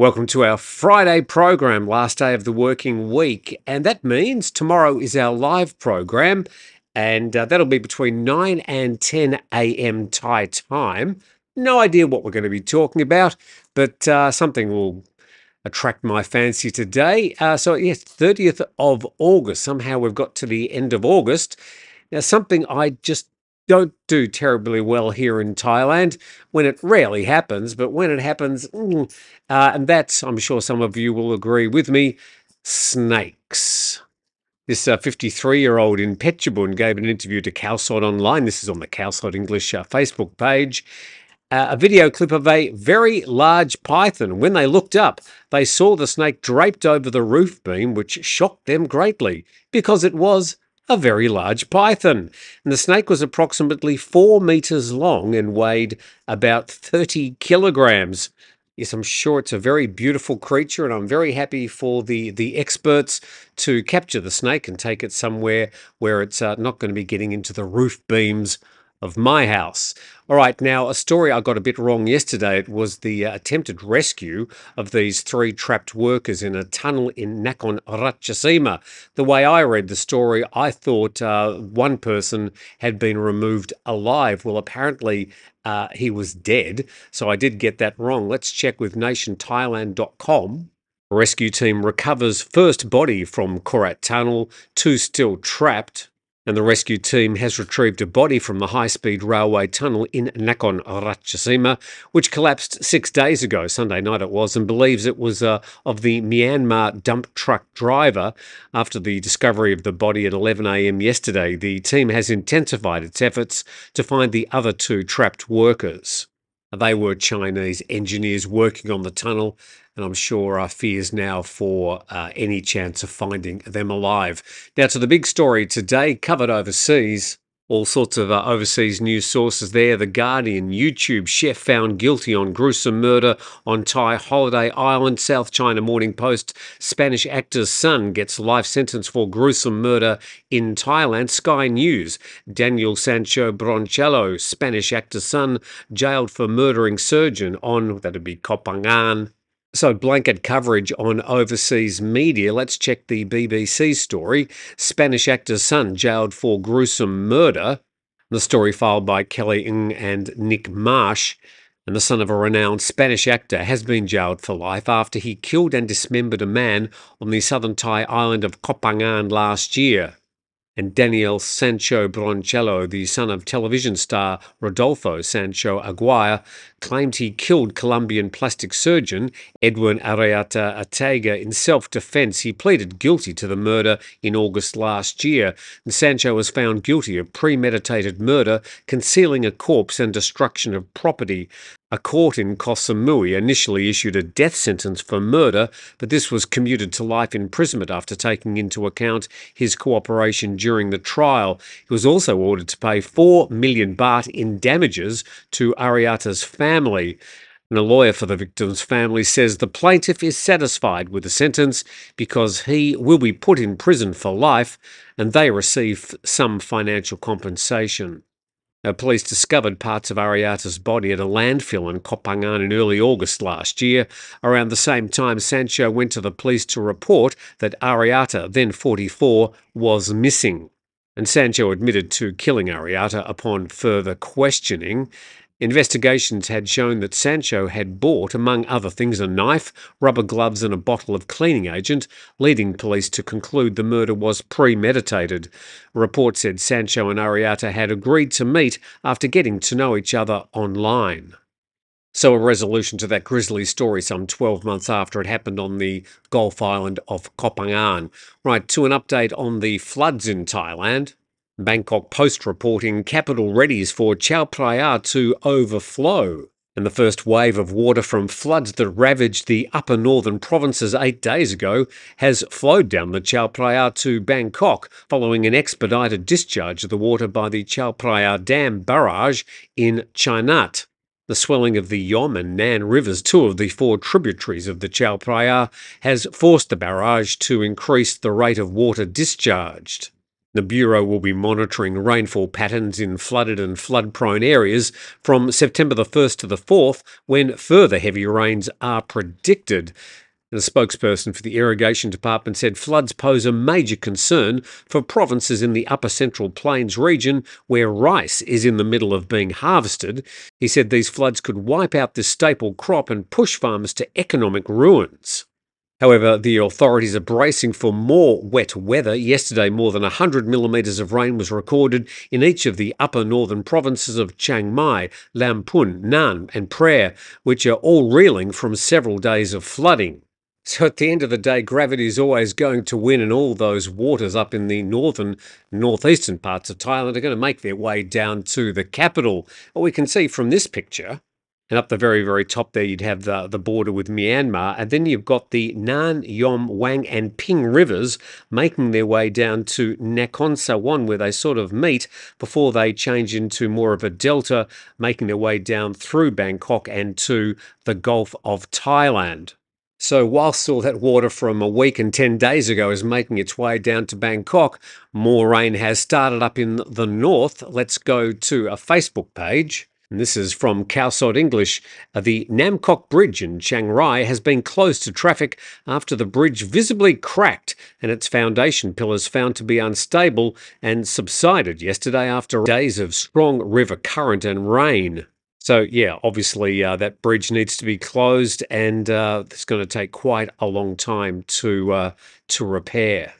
Welcome to our Friday program, last day of the working week. And that means tomorrow is our live program, and that'll be between 9 and 10 a.m. Thai time. No idea what we're going to be talking about, but something will attract my fancy today. Yes, 30th of August. Somehow we've got to the end of August. Now, something I just don't do terribly well here in Thailand when it rarely happens, but when it happens, and that's, I'm sure some of you will agree with me, snakes. This 53-year-old in Petchabun gave an interview to Khawsod Online. This is on the Khawsod English Facebook page. A video clip of a very large python. When they looked up, they saw the snake draped over the roof beam, which shocked them greatly because it was a very large python. And the snake was approximately 4 meters long and weighed about 30 kilograms. Yes, I'm sure it's a very beautiful creature, and I'm very happy for the experts to capture the snake and take it somewhere where it's not going to be getting into the roof beams of my house. All right, now a story I got a bit wrong yesterday. It was the attempted rescue of these 3 trapped workers in a tunnel in Nakhon Ratchasima. The way I read the story, I thought one person had been removed alive. Well, apparently he was dead, so I did get that wrong. Let's check with nationthailand.com. Rescue team recovers first body from Korat tunnel, 2 still trapped. And the rescue team has retrieved a body from the high-speed railway tunnel in Nakhon Ratchasima, which collapsed 6 days ago, Sunday night it was, and believes it was of the Myanmar dump truck driver. After the discovery of the body at 11 a.m. yesterday, the team has intensified its efforts to find the other 2 trapped workers. They were Chinese engineers working on the tunnel, and I'm sure our fears now for any chance of finding them alive. Now to the big story today, covered overseas. All sorts of overseas news sources there. The Guardian, YouTube chef found guilty on gruesome murder on Thai holiday island. South China Morning Post, Spanish actor's son gets life sentence for gruesome murder in Thailand. Sky News, Daniel Bronchalo, Spanish actor's son, jailed for murdering surgeon on, that'd be Koh Pha Ngan. So blanket coverage on overseas media. Let's check the BBC story. Spanish actor's son jailed for gruesome murder. The story filed by Kelly Ng and Nick Marsh. And the son of a renowned Spanish actor has been jailed for life after he killed and dismembered a man on the southern Thai island of Koh Pha Ngan last year. And Daniel Bronchalo, the son of television star Rodolfo Sancho Aguirre, claimed he killed Columbian plastic surgeon Edwin Arrieta Atega in self-defense. He pleaded guilty to the murder in August last year, and Sancho was found guilty of premeditated murder, concealing a corpse, and destruction of property. A court in Koh Samui initially issued a death sentence for murder, but this was commuted to life imprisonment after taking into account his cooperation during the trial. He was also ordered to pay 4 million baht in damages to Arrieta's family. And a lawyer for the victim's family says the plaintiff is satisfied with the sentence because he will be put in prison for life and they receive some financial compensation. Police discovered parts of Arrieta's body at a landfill in Koh Pha Ngan in early August last year. Around the same time, Sancho went to the police to report that Arrieta, then 44, was missing. And Sancho admitted to killing Arrieta upon further questioning. Investigations had shown that Sancho had bought, among other things, a knife, rubber gloves and a bottle of cleaning agent, leading police to conclude the murder was premeditated. A report said Sancho and Arrieta had agreed to meet after getting to know each other online. So a resolution to that grisly story some 12 months after it happened on the Gulf island of Koh Pha Ngan. Right, to an update on the floods in Thailand. Bangkok Post reporting capital readies for Chao Phraya to overflow. And the first wave of water from floods that ravaged the upper northern provinces 8 days ago has flowed down the Chao Phraya to Bangkok following an expedited discharge of the water by the Chao Phraya Dam barrage in Chainat. The swelling of the Yom and Nan rivers, 2 of the 4 tributaries of the Chao Phraya, has forced the barrage to increase the rate of water discharged. The Bureau will be monitoring rainfall patterns in flooded and flood-prone areas from September the 1st to the 4th, when further heavy rains are predicted. And a spokesperson for the Irrigation Department said floods pose a major concern for provinces in the Upper Central Plains region where rice is in the middle of being harvested. He said these floods could wipe out this staple crop and push farmers to economic ruins. However, the authorities are bracing for more wet weather. Yesterday, more than 100 millimetres of rain was recorded in each of the upper northern provinces of Chiang Mai, Lamphun, Nan and Phrae, which are all reeling from several days of flooding. So at the end of the day, gravity is always going to win, and all those waters up in the northern, northeastern parts of Thailand are going to make their way down to the capital. What we can see from this picture, and up the very, very top there, you'd have the border with Myanmar, and then you've got the Nan, Yom, Wang and Ping rivers making their way down to Nakhon Ratchasima, where they sort of meet before they change into more of a delta, making their way down through Bangkok and to the Gulf of Thailand. So whilst all that water from a week and 10 days ago is making its way down to Bangkok, more rain has started up in the north. Let's go to a Facebook page. And this is from Cowsod English. The Nam Kok Bridge in Chiang Mai has been closed to traffic after the bridge visibly cracked and its foundation pillars found to be unstable and subsided yesterday after days of strong river current and rain. So, yeah, obviously that bridge needs to be closed, and it's going to take quite a long time to repair.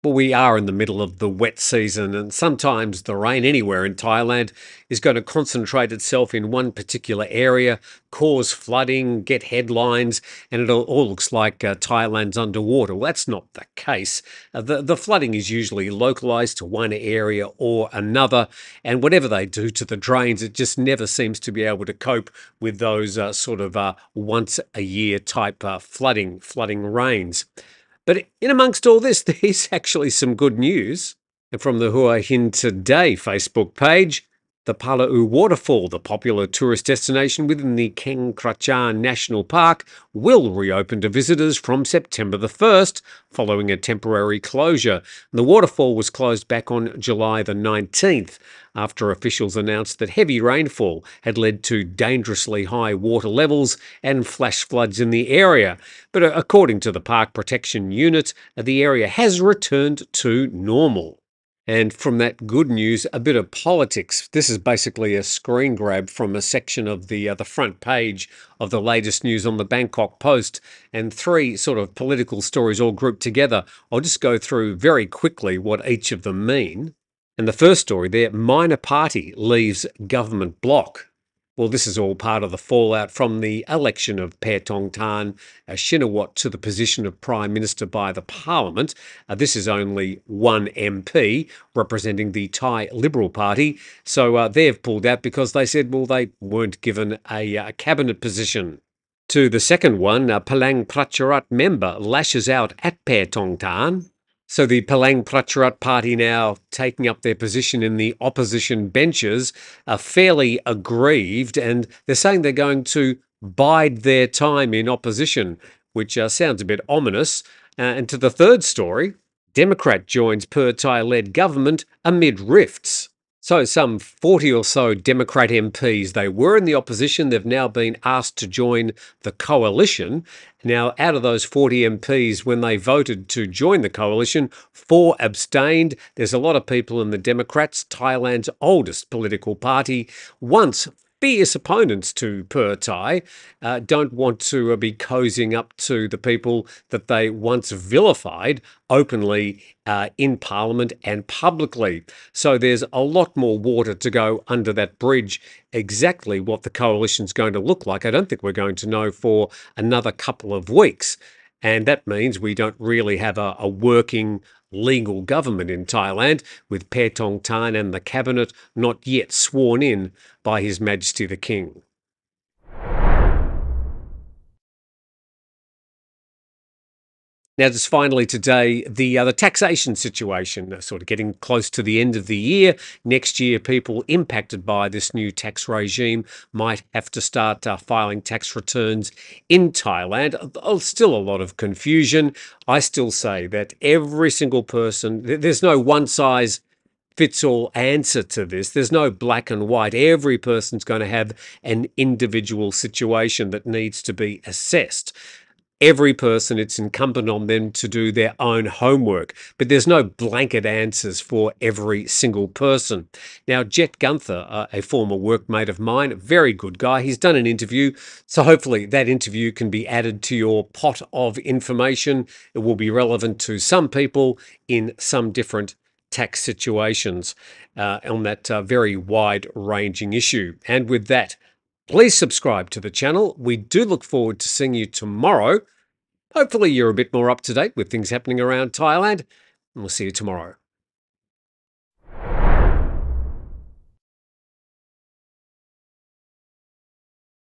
Well, we are in the middle of the wet season, and sometimes the rain anywhere in Thailand is going to concentrate itself in one particular area, cause flooding, get headlines, and it all looks like Thailand's underwater. Well, that's not the case. The flooding is usually localised to one area or another, and whatever they do to the drains, it just never seems to be able to cope with those sort of once a year type flooding rains. But in amongst all this, there's actually some good news. And from the Hua Hin Today Facebook page, the Pala'u Waterfall, the popular tourist destination within the Keng Krachan National Park, will reopen to visitors from September the 1st, following a temporary closure. The waterfall was closed back on July the 19th, after officials announced that heavy rainfall had led to dangerously high water levels and flash floods in the area. But according to the Park Protection Unit, the area has returned to normal. And from that good news, a bit of politics. This is basically a screen grab from a section of the front page of the latest news on the Bangkok Post, and three sort of political stories all grouped together. I'll just go through very quickly what each of them mean. And the first story there, minor party leaves government bloc. Well, this is all part of the fallout from the election of Paetongtarn Shinawatra to the position of Prime Minister by the Parliament. This is only one MP representing the Thai Liberal Party. So they've pulled out because they said, well, they weren't given a cabinet position. To the second one, a Palang Pracharat member lashes out at Paetongtarn. So the Palang Pracharat Party now taking up their position in the opposition benches are fairly aggrieved, and they're saying they're going to bide their time in opposition, which sounds a bit ominous. And to the third story, Democrat joins Thai-led government amid rifts. So some 40 or so Democrat MPs, they were in the opposition. They've now been asked to join the coalition. Now, out of those 40 MPs, when they voted to join the coalition, 4 abstained. There's a lot of people in the Democrats, Thailand's oldest political party, once fierce opponents to Thai, don't want to be cozying up to the people that they once vilified openly in Parliament and publicly. So there's a lot more water to go under that bridge. Exactly what the coalition's going to look like, I don't think we're going to know for another couple of weeks. And that means we don't really have a working legal government in Thailand, with Paetongtarn and the cabinet not yet sworn in by His Majesty the King. Now, just finally today, the taxation situation, sort of getting close to the end of the year. Next year, people impacted by this new tax regime might have to start filing tax returns in Thailand. Still a lot of confusion. I still say that every single person, there's no one size fits all answer to this. There's no black and white. Every person's going to have an individual situation that needs to be assessed. Every person, it's incumbent on them to do their own homework, but there's no blanket answers for every single person. Now, Jett, a former workmate of mine, a very good guy, he's done an interview, so hopefully that interview can be added to your pot of information. It will be relevant to some people in some different tax situations on that very wide-ranging issue. And with that, please subscribe to the channel. We do look forward to seeing you tomorrow. Hopefully you're a bit more up to date with things happening around Thailand, and we'll see you tomorrow.